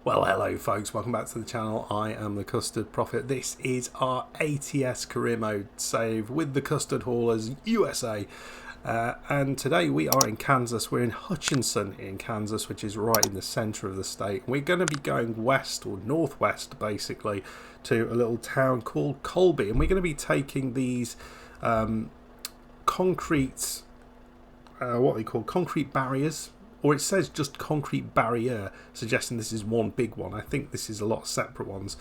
Well, hello folks, welcome back to the channel. I am the Custard Prophet. This is our ATS career mode save with the Custard Haulers USA. And today we are in Kansas. We're in Hutchinson in Kansas, which is right in the center of the state. We're going to be going west or northwest basically to a little town called Colby, and we're going to be taking these concrete, what they call concrete barriers. Or it says just concrete barrier, suggesting this is one big one. I think this is a lot of separate ones,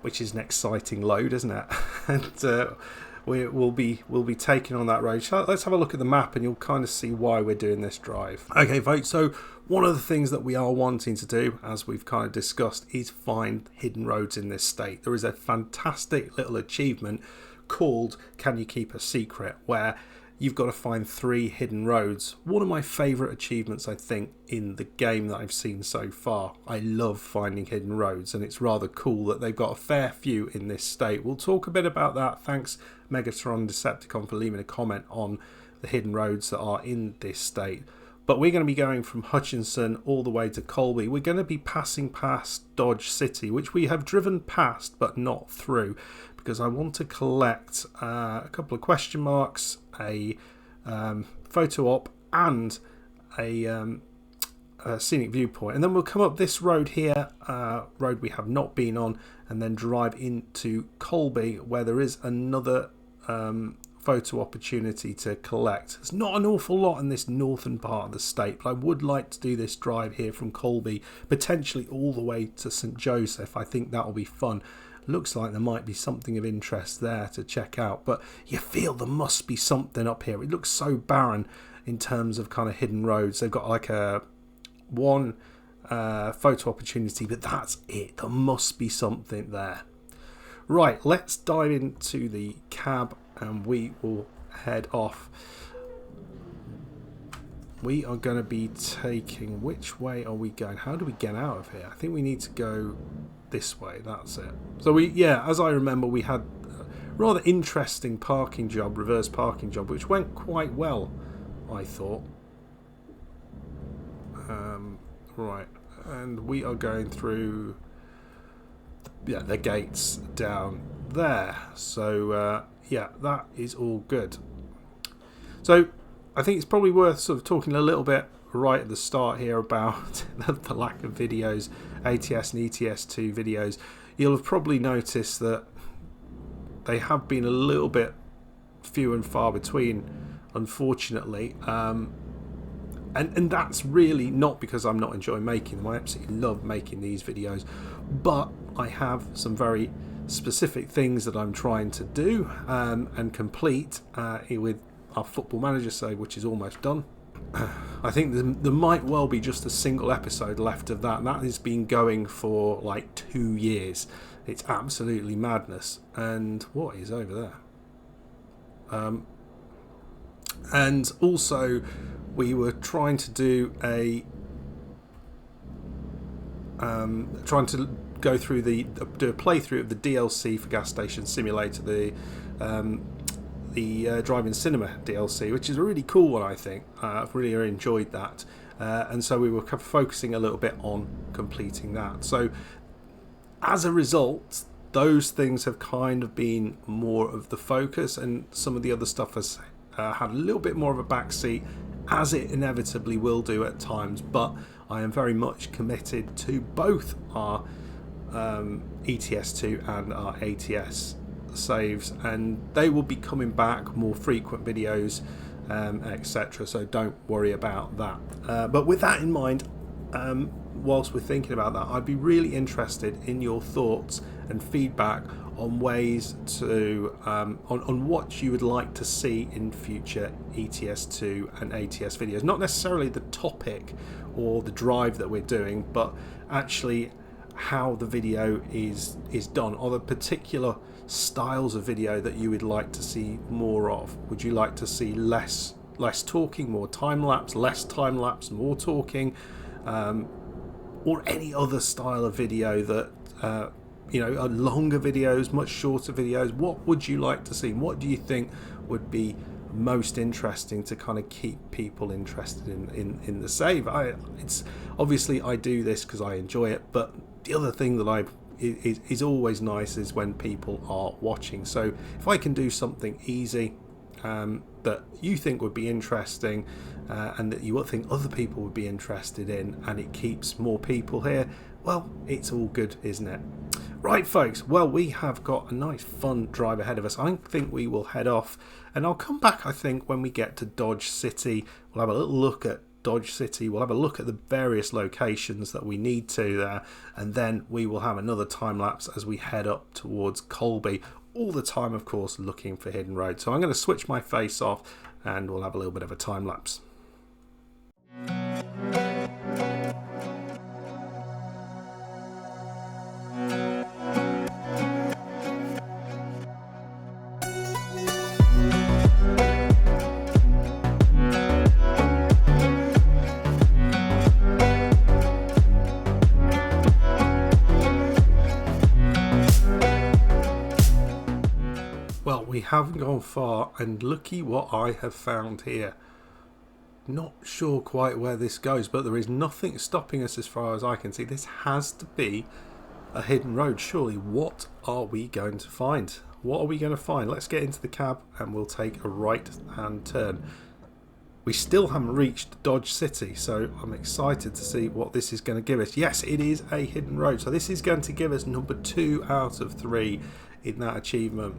which is an exciting load, isn't it? And we'll be taking on that road. So let's have a look at the map, and you'll kind of see why we're doing this drive. Okay, folks. So one of the things that we are wanting to do, as we've kind of discussed, is find hidden roads in this state. There is a fantastic little achievement called "Can You Keep a Secret?" where you've got to find 3 hidden roads. One of my favourite achievements, I think, in the game that I've seen so far. I love finding hidden roads, and it's rather cool that they've got a fair few in this state. We'll talk a bit about that. Thanks, Megatron Decepticon, for leaving a comment on the hidden roads that are in this state. But we're going to be going from Hutchinson all the way to Colby. We're going to be passing past Dodge City, which we have driven past but not through, because I want to collect a couple of question marks, a photo op, and a scenic viewpoint. And then we'll come up this road here, road we have not been on, and then drive into Colby, where there is another photo opportunity to collect. There's not an awful lot in this northern part of the state, but I would like to do this drive here from Colby, potentially all the way to St. Joseph. I think that'll be fun. Looks like there might be something of interest there to check out, but you feel there must be something up here. It looks so barren in terms of kind of hidden roads. They've got like one photo opportunity, but that's it. There must be something there. Right, let's dive into the cab and we will head off. We are going to be taking, which way are we going? How do we get out of here? I think we need to go this way. That's it. So as I remember, we had a rather interesting parking job, reverse parking job, which went quite well, I thought. Right, and we are going through the gates down there. So that is all good. So I think it's probably worth sort of talking a little bit right at the start here about the lack of videos, ATS and ETS2 videos. You'll have probably noticed that they have been a little bit few and far between, unfortunately, and that's really not because I'm not enjoying making them. I absolutely love making these videos, but I have some very specific things that I'm trying to do and complete with our Football Manager save, which is almost done. I think there might well be just a single episode left of that, and that has been going for like 2 years. It's absolutely madness. And what is over there? And also we were trying to do a go through do a playthrough of the DLC for Gas Station Simulator, the Drive-In Cinema DLC, which is a really cool one, I think. I've really enjoyed that, and so we were focusing a little bit on completing that. So as a result, those things have kind of been more of the focus, and some of the other stuff has had a little bit more of a backseat, as it inevitably will do at times. But I am very much committed to both our ETS2 and our ATS saves, and they will be coming back, more frequent videos, etc. So don't worry about that. But with that in mind, whilst we're thinking about that, I'd be really interested in your thoughts and feedback on ways to on what you would like to see in future ETS2 and ATS videos. Not necessarily the topic or the drive that we're doing, but actually how the video is done. Are there particular styles of video that you would like to see more of? Would you like to see less talking, more time lapse, less time lapse, more talking, or any other style of video that are longer videos, much shorter videos? What would you like to see? What do you think would be most interesting to kind of keep people interested in the save. It's obviously I do this because I enjoy it, but the other thing that is always nice is when people are watching. So if I can do something easy that you think would be interesting and that you would think other people would be interested in, and it keeps more people here, well, it's all good, isn't it? Right, folks, well, we have got a nice fun drive ahead of us. I think we will head off, and I'll come back, I think, when we get to Dodge City. We'll have a little look at Dodge City, we'll have a look at the various locations that we need to there, and then we will have another time lapse as we head up towards Colby, all the time, of course, looking for hidden roads. So I'm going to switch my face off and we'll have a little bit of a time lapse. Well, we haven't gone far, and looky what I have found here. Not sure quite where this goes, but there is nothing stopping us as far as I can see. This has to be a hidden road, surely. What are we going to find? What are we going to find? Let's get into the cab and we'll take a right-hand turn. We still haven't reached Dodge City, so I'm excited to see what this is going to give us. Yes, it is a hidden road, so this is going to give us number 2 out of 3 in that achievement.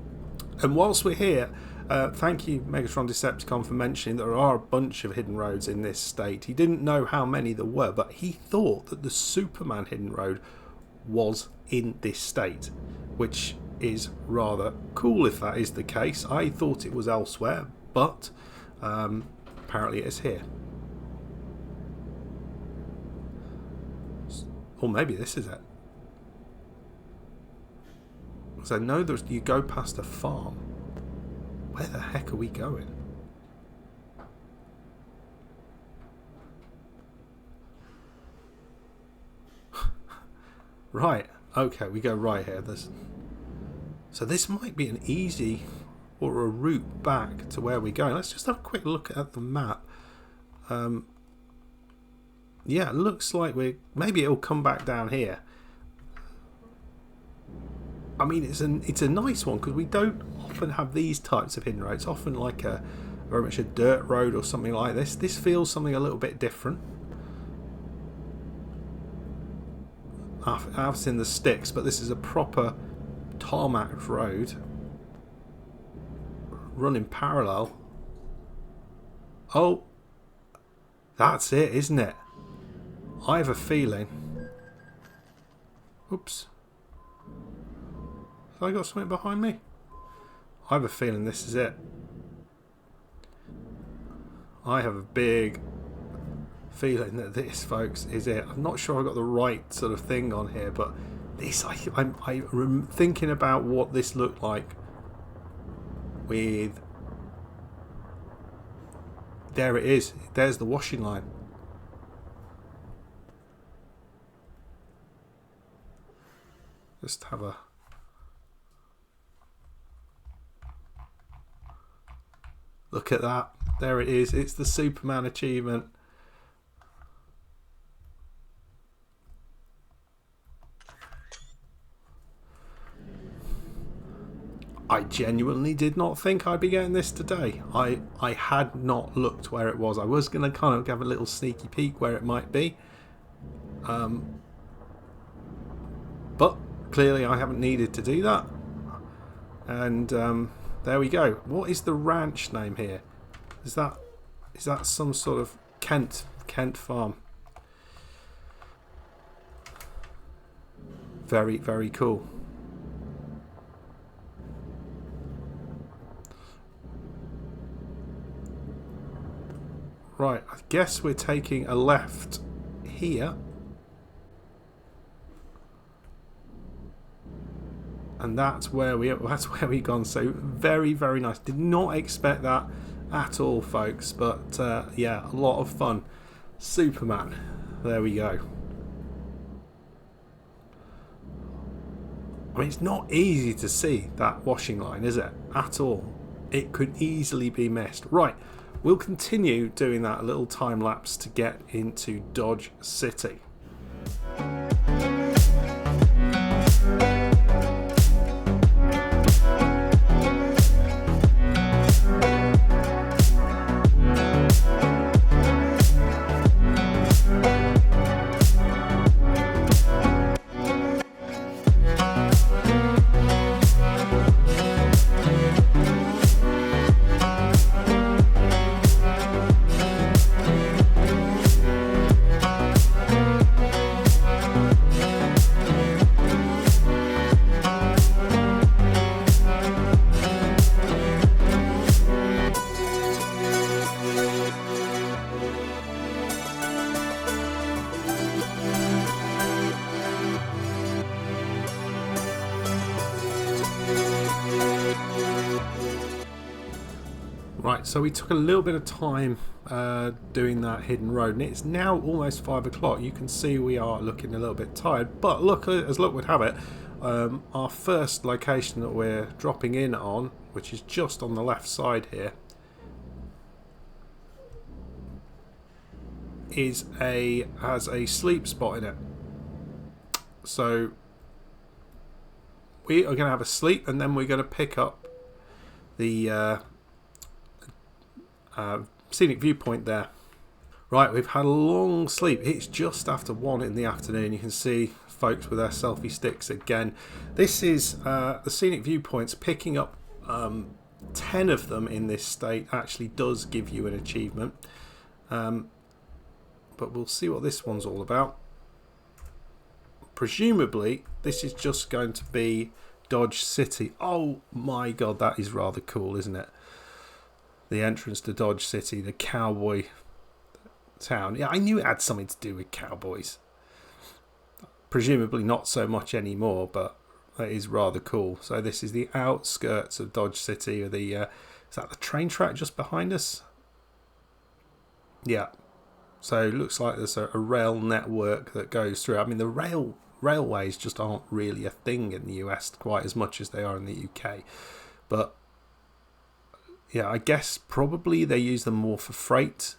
And whilst we're here, thank you Megatron Decepticon for mentioning there are a bunch of hidden roads in this state. He didn't know how many there were, but he thought that the Superman hidden road was in this state, which is rather cool if that is the case. I thought it was elsewhere, but apparently it is here. Or maybe this is it. So I know you go past a farm. Where the heck are we going? Right, okay, we go right here. So this might be an easy or a route back to where we're going. Let's just have a quick look at the map. Yeah, it looks like maybe it'll come back down here. I mean, it's a nice one because we don't often have these types of hidden roads. Often like very much a dirt road or something like this. This feels something a little bit different. I've seen the sticks, but this is a proper tarmac road running parallel. Oh, that's it, isn't it? I have a feeling. Oops. Have I got something behind me? I have a feeling this is it. I have a big feeling that this, folks, is it. I'm not sure I got the right sort of thing on here, but this, I'm thinking about what this looked like with... There it is. There's the washing line. Just have a... Look at that. There it is. It's the Superman achievement. I genuinely did not think I'd be getting this today. I had not looked where it was. I was going to kind of have a little sneaky peek where it might be. But clearly I haven't needed to do that. And there we go. What is the ranch name here? Is that some sort of Kent farm? Very, very cool. Right, I guess we're taking a left here. And that's where we've gone. So very, very nice. Did not expect that at all, folks. But yeah, a lot of fun. Superman. There we go. I mean, it's not easy to see that washing line, is it? At all. It could easily be missed. Right, we'll continue doing that, a little time lapse to get into Dodge City. Right, so we took a little bit of time doing that hidden road, and it's now almost 5 o'clock. You can see we are looking a little bit tired, but look, as luck would have it, our first location that we're dropping in on, which is just on the left side here, has a sleep spot in it. So we are going to have a sleep, and then we're going to pick up the scenic viewpoint there. Right, we've had a long sleep. It's just after 1 in the afternoon. You can see folks with their selfie sticks again. This is the scenic viewpoints. Picking up 10 of them in this state actually does give you an achievement, but we'll see what this one's all about. Presumably this is just going to be Dodge City. Oh my god, that is rather cool, isn't it? The entrance to Dodge City, the cowboy town. Yeah, I knew it had something to do with cowboys. Presumably not so much anymore, but that is rather cool. So this is the outskirts of Dodge City. Or the is that the train track just behind us? Yeah. So it looks like there's a rail network that goes through. I mean, the railways just aren't really a thing in the US quite as much as they are in the UK. But yeah, I guess probably they use them more for freight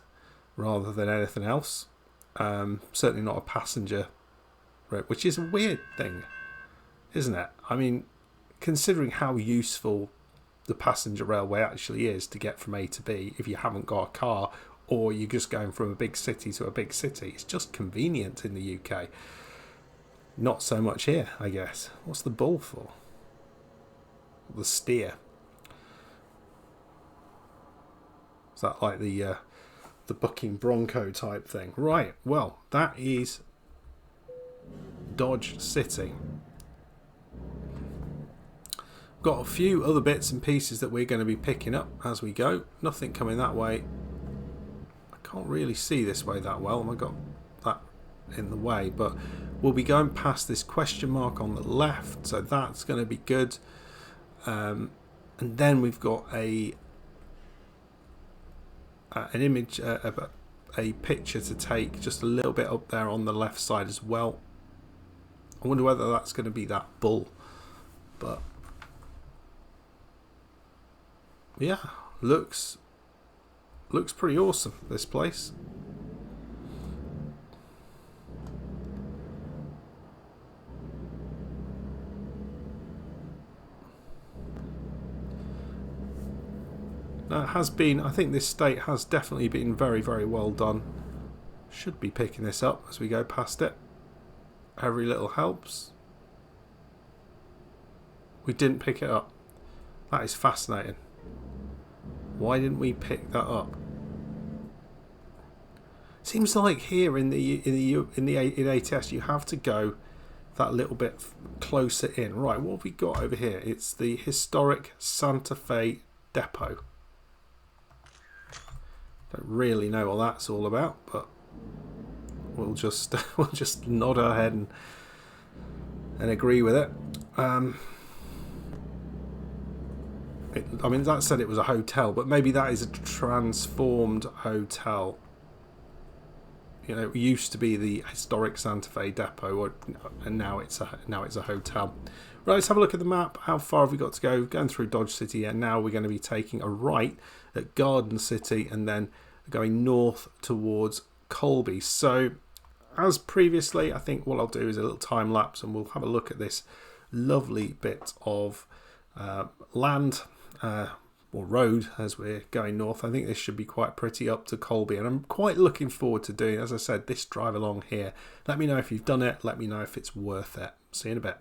rather than anything else. Certainly not a passenger route, which is a weird thing, isn't it? I mean, considering how useful the passenger railway actually is to get from A to B, if you haven't got a car or you're just going from a big city to a big city, it's just convenient in the UK. Not so much here, I guess. What's the bull for? The steer. Is that like the bucking bronco type thing? Right, well, that is Dodge City. Got a few other bits and pieces that we're going to be picking up as we go. Nothing coming that way. I can't really see this way that well. I got that in the way, but we'll be going past this question mark on the left, so that's going to be good. And then we've got an image, a picture to take just a little bit up there on the left side as well. I wonder whether that's going to be that bull, but yeah, looks pretty awesome, this place. Now, it has been, I think this state has definitely been very, very well done. Should be picking this up as we go past it. Every little helps. We didn't pick it up. That is fascinating. Why didn't we pick that up? Seems like here in ATS you have to go that little bit closer in. Right, what have we got over here? It's the historic Santa Fe Depot. Don't really know what that's all about, but we'll just nod our head and agree with it. I mean, that said it was a hotel, but maybe that is a transformed hotel. You know, it used to be the historic Santa Fe depot, and now it's a hotel. Right, let's have a look at the map. How far have we got to go? Going through Dodge City, and now we're going to be taking a right at Garden City, and then going north towards Colby. So, as previously, I think what I'll do is a little time lapse, and we'll have a look at this lovely bit of land or road as we're going north. I think this should be quite pretty up to Colby, and I'm quite looking forward to doing, as I said, this drive along here. Let me know if you've done it. Let me know if it's worth it. See you in a bit.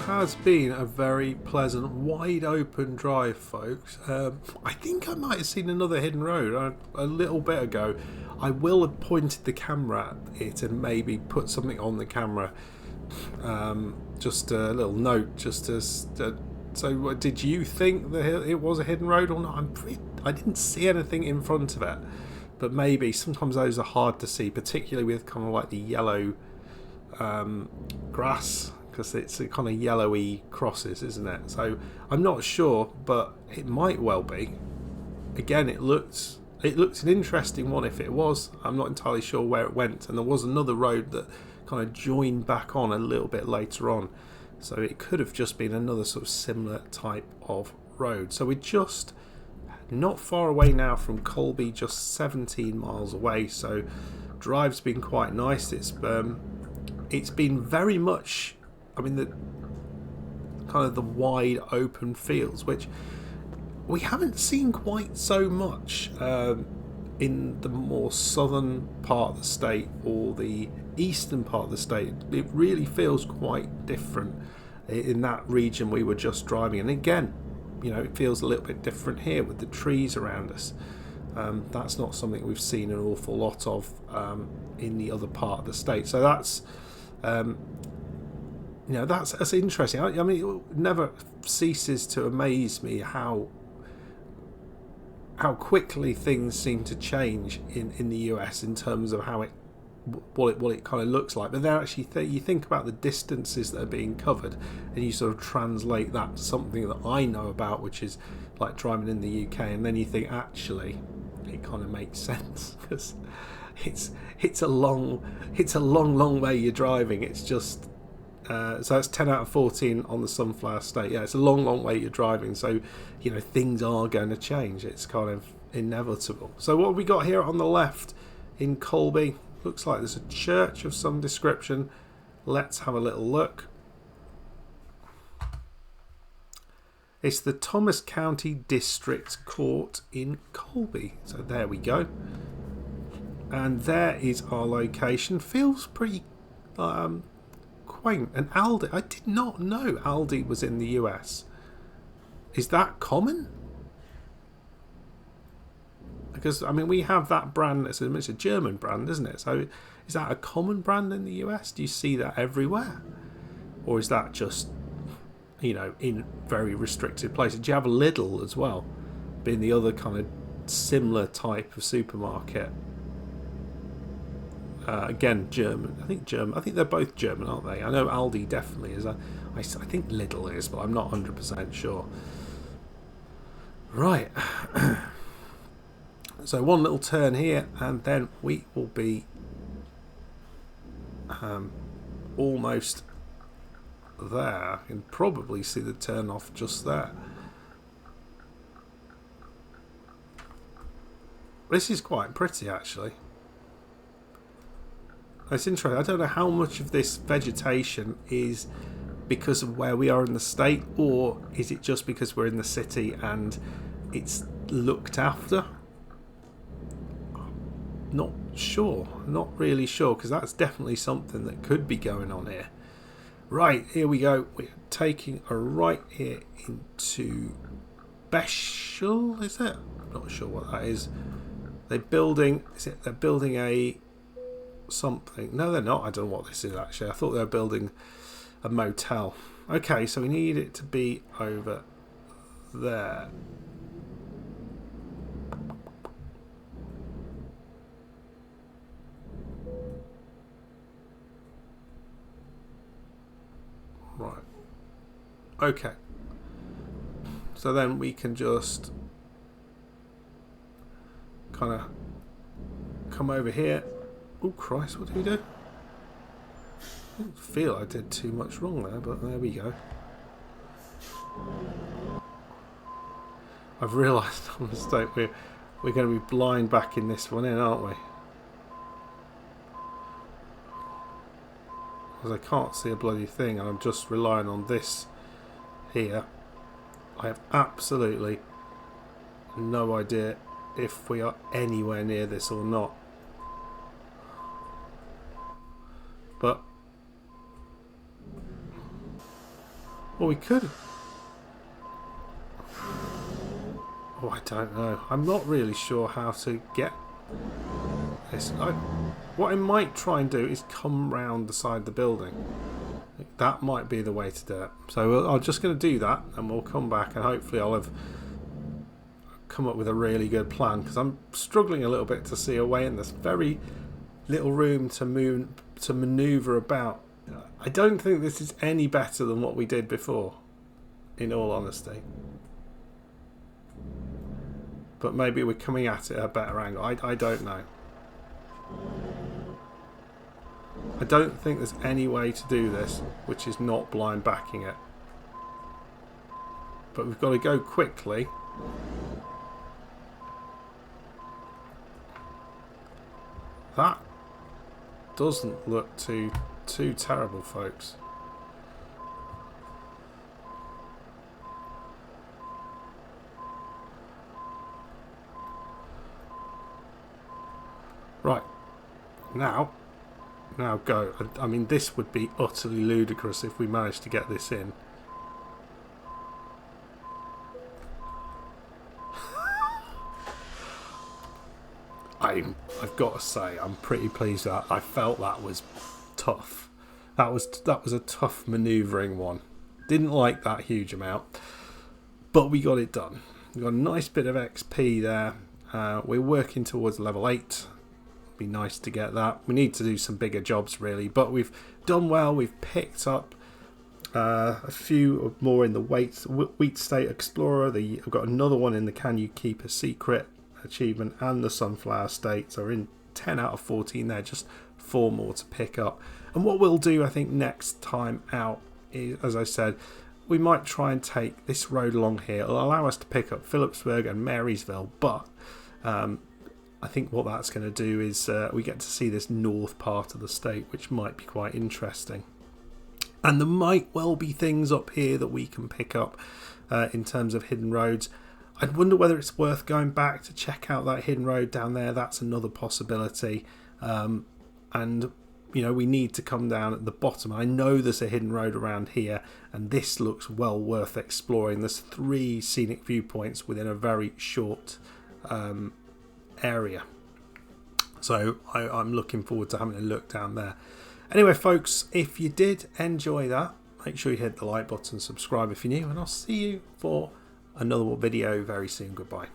Has been a very pleasant, wide open drive, folks. I think I might have seen another hidden road a little bit ago. I will have pointed the camera at it and maybe put something on the camera, just a little note, just as so did you think that it was a hidden road or not? I didn't see anything in front of it, but maybe sometimes those are hard to see, particularly with kind of like the yellow grass, because it's a kind of yellowy crosses, isn't it? So I'm not sure, but it might well be. Again, it looks an interesting one. If it was, I'm not entirely sure where it went, and there was another road that kind of joined back on a little bit later on, so it could have just been another sort of similar type of road. So we're just not far away now from Colby, just 17 miles away, so drive's been quite nice. It's been very much, I mean, the kind of the wide open fields, which we haven't seen quite so much in the more southern part of the state or the eastern part of the state, it really feels quite different in that region we were just driving. And again, it feels a little bit different here with the trees around us. That's not something we've seen an awful lot of in the other part of the state. So that's that's interesting. I mean, it never ceases to amaze me how quickly things seem to change in the US in terms of how what it kind of looks like. But then actually you think about the distances that are being covered, and you sort of translate that to something that I know about, which is like driving in the UK, and then you think actually it kind of makes sense, because it's a long way you're driving. It's just so it's 10 out of 14 on the Sunflower State. Yeah, it's a long way you're driving, so things are going to change. It's kind of inevitable. So what have we got here on the left in Colby? Looks like there's a church of some description. Let's have a little look. It's the Thomas County District Court in Colby. So there we go. And there is our location. Feels pretty quaint. And Aldi, I did not know Aldi was in the US. Is that common? Because I mean, we have that brand. It's a German brand, isn't it? So is that a common brand in the US? Do you see that everywhere, or is that just in very restricted places? Do you have a Lidl as well, being the other kind of similar type of supermarket? Again, German. I think they're both German, aren't they? I know Aldi definitely is. I think Lidl is, but I'm not 100% sure. Right. So one little turn here, and then we will be almost there. You can probably see the turn off just there. This is quite pretty, actually. It's interesting. I don't know how much of this vegetation is because of where we are in the state, or is it just because we're in the city and it's looked after? Not sure. Not really sure, because that's definitely something that could be going on here. Right, here we go. We're taking a right here into Beshel, is it? I'm not sure what that is. They're building a something. No, they're not. I don't know what this is, actually. I thought they were building a motel. Okay, so we need it to be over there. Right. Okay. So then we can just kind of come over here. Oh Christ, what did we do? I didn't feel I did too much wrong there, but there we go. I've realised on mistake we're going to be blind backing this one in, aren't we? Because I can't see a bloody thing, and I'm just relying on this here. I have absolutely no idea if we are anywhere near this or not. But well, we could. Oh, I don't know. I'm not really sure how to get this. What I might try and do is come round the side of the building. That might be the way to do it. So I'm just going to do that, and we'll come back, and hopefully I'll have come up with a really good plan, because I'm struggling a little bit to see a way in. There's very little room to maneuver about. I don't think this is any better than what we did before, in all honesty. But maybe we're coming at it at a better angle. I don't know. I don't think there's any way to do this which is not blind backing it. But we've got to go quickly. That doesn't look too terrible, folks. Right, now go. I mean, this would be utterly ludicrous if we managed to get this in. I've got to say, I'm pretty pleased that I felt that was tough. That was a tough manoeuvring one. Didn't like that huge amount, but we got it done. We got a nice bit of XP there. We're working towards level 8. Be nice to get that. We need to do some bigger jobs really, but we've done well. We've picked up a few more in the Wheat State Explorer. I've got another one in the Can You Keep a Secret achievement, and the Sunflower State. So we're in 10 out of 14 there, just 4 more to pick up. And what we'll do, I think, next time out is, as I said, we might try and take this road along here. It'll allow us to pick up Phillipsburg and Marysville, but I think what that's going to do is we get to see this north part of the state, which might be quite interesting. And there might well be things up here that we can pick up in terms of hidden roads. I'd wonder whether it's worth going back to check out that hidden road down there. That's another possibility. And, you know, we need to come down at the bottom. I know there's a hidden road around here, and this looks well worth exploring. There's 3 scenic viewpoints within a very short area. So I'm looking forward to having a look down there. Anyway, folks, if you did enjoy that, make sure you hit the like button, subscribe if you're new, and I'll see you for another video very soon. Goodbye.